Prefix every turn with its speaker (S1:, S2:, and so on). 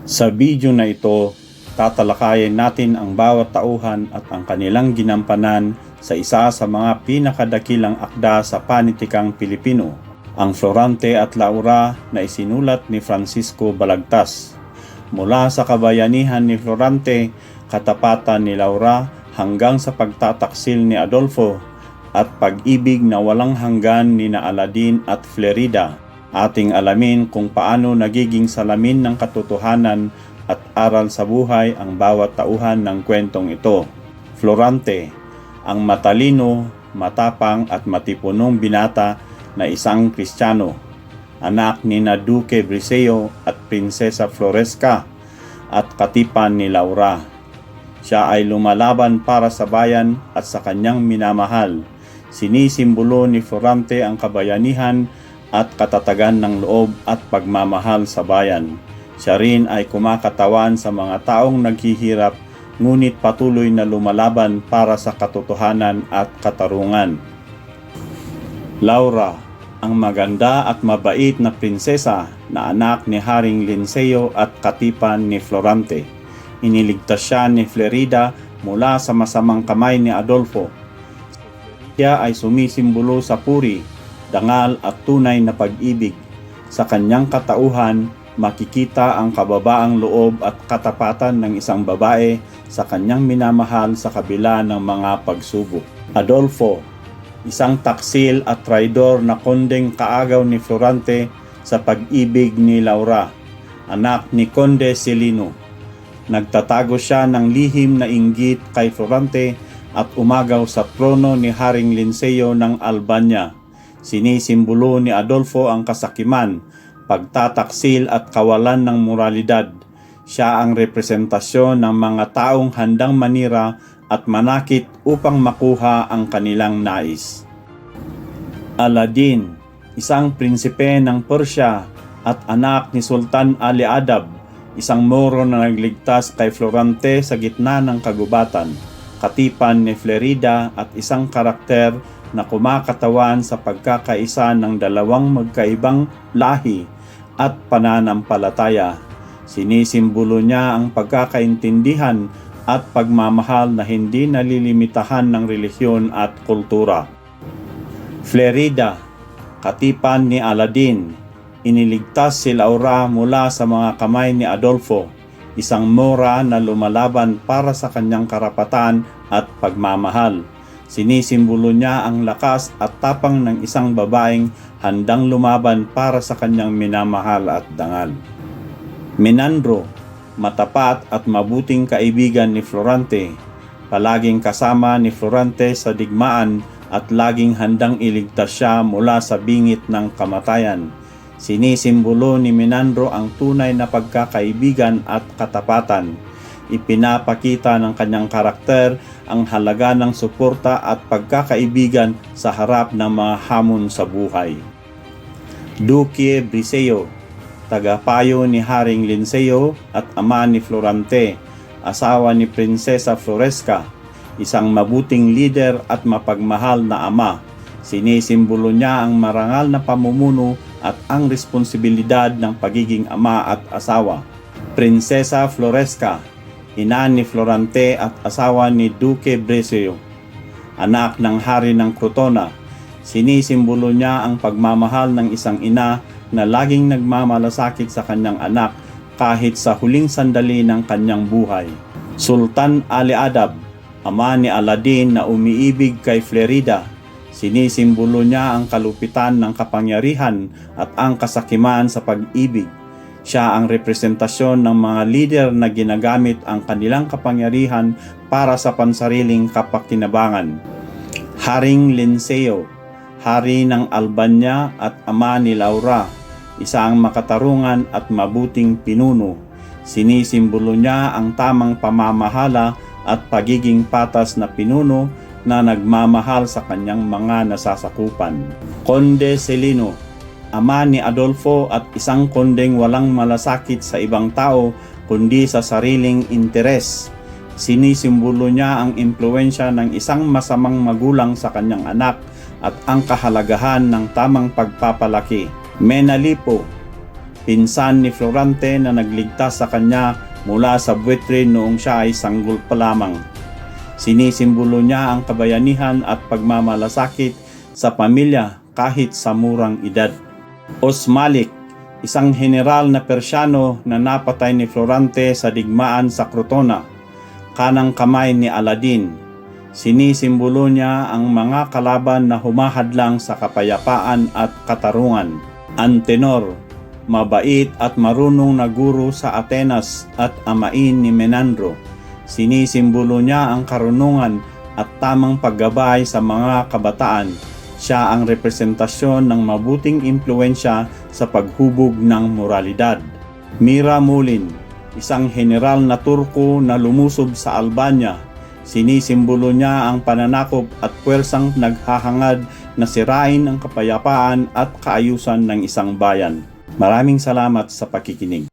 S1: Sa video na ito, tatalakayin natin ang bawat tauhan at ang kanilang ginampanan sa isa sa mga pinakadakilang akda sa panitikang Pilipino, ang Florante at Laura na isinulat ni Francisco Balagtas. Mula sa kabayanihan ni Florante, katapatan ni Laura hanggang sa pagtataksil ni Adolfo at pag-ibig na walang hanggan ni na Aladin at Flerida. Ating alamin kung paano nagiging salamin ng katotohanan at aral sa buhay ang bawat tauhan ng kwentong ito. Florante, ang matalino, matapang at matipunong binata na isang Kristiyano, anak ni na Duque Briseo at Prinsesa Floresca at katipan ni Laura. Siya ay lumalaban para sa bayan at sa kanyang minamahal. Sinisimbolo ni Florante ang kabayanihan at katatagan ng loob at pagmamahal sa bayan. Siya rin ay kumakatawan sa mga taong naghihirap ngunit patuloy na lumalaban para sa katotohanan at katarungan. Laura, ang maganda at mabait na prinsesa na anak ni Haring Linceo at katipan ni Florante. Iniligtas siya ni Flerida mula sa masamang kamay ni Adolfo. Siya ay sumisimbolo sa puri, dangal at tunay na pag-ibig. Sa kanyang katauhan, makikita ang kababaang loob at katapatan ng isang babae sa kanyang minamahal sa kabila ng mga pagsubok. Adolfo, isang taksil at traidor na kondeng kaagaw ni Florante sa pag-ibig ni Laura, anak ni Conde Celino. Nagtatago siya ng lihim na inggit kay Florante at umagaw sa trono ni Haring Linceo ng Albania. Sinisimbolo ni Adolfo ang kasakiman, pagtataksil at kawalan ng moralidad. Siya ang representasyon ng mga taong handang manira at manakit upang makuha ang kanilang nais. Aladin, isang prinsipe ng Persia at anak ni Sultan Ali Adab, isang Moro na nagligtas kay Florante sa gitna ng kagubatan, katipan ni Flerida at isang karakter na kumakatawan sa pagkakaisa ng dalawang magkaibang lahi at pananampalataya. Sinisimbolo niya ang pagkakaintindihan at pagmamahal na hindi nalilimitahan ng relihiyon at kultura. Flerida, katipan ni Aladin, iniligtas si Laura mula sa mga kamay ni Adolfo, isang Mora na lumalaban para sa kanyang karapatan at pagmamahal. Sinisimbolo niya ang lakas at tapang ng isang babaeng handang lumaban para sa kanyang minamahal at dangal. Menandro, matapat at mabuting kaibigan ni Florante, palaging kasama ni Florante sa digmaan at laging handang iligtas siya mula sa bingit ng kamatayan. Sinisimbolo ni Menandro ang tunay na pagkakaibigan at katapatan. Ipinapakita ng kanyang karakter ang halaga ng suporta at pagkakaibigan sa harap ng mga hamon sa buhay. Duque Briseo, tagapayo ni Haring Linceo at ama ni Florante, asawa ni Prinsesa Floresca, isang mabuting lider at mapagmahal na ama. Sinisimbolo niya ang marangal na pamumuno at ang responsibilidad ng pagiging ama at asawa. Prinsesa Floresca, ina ni Florante at asawa ni Duque Briseo, anak ng hari ng Crotona. Sinisimbolo niya ang pagmamahal ng isang ina na laging nagmamalasakit sa kanyang anak kahit sa huling sandali ng kanyang buhay. Sultan Ali Adab, ama ni Aladin na umiibig kay Flerida. Sinisimbolo niya ang kalupitan ng kapangyarihan at ang kasakiman sa pag-ibig. Siya ang representasyon ng mga lider na ginagamit ang kanilang kapangyarihan para sa pansariling kapakinabangan. Haring Linceo, hari ng Albania at ama ni Laura, isang makatarungan at mabuting pinuno. Sinisimbolo niya ang tamang pamamahala at pagiging patas na pinuno na nagmamahal sa kanyang mga nasasakupan. Conde Celino, ama ni Adolfo at isang kondeng walang malasakit sa ibang tao kundi sa sariling interes. Sinisimbolo niya ang impluwensya ng isang masamang magulang sa kanyang anak at ang kahalagahan ng tamang pagpapalaki. Menalipo, pinsan ni Florante na nagligtas sa kanya mula sa buwitre noong siya ay sanggol pa lamang. Sinisimbolo niya ang kabayanihan at pagmamalasakit sa pamilya kahit sa murang edad. Osmalik, isang general na Persyano na napatay ni Florante sa digmaan sa Crotona, kanang kamay ni Aladin. Sinisimbolo niya ang mga kalaban na humahadlang sa kapayapaan at katarungan. Antenor, mabait at marunong na guro sa Atenas at amain ni Menandro. Sinisimbolo niya ang karunungan at tamang paggabay sa mga kabataan. Siya ang representasyon ng mabuting impluensya sa paghubog ng moralidad. Mira Mulin, isang general na Turko na lumusob sa Albania. Sinisimbolo niya ang pananakop at puwersang naghahangad na sirain ang kapayapaan at kaayusan ng isang bayan. Maraming salamat sa pakikinig.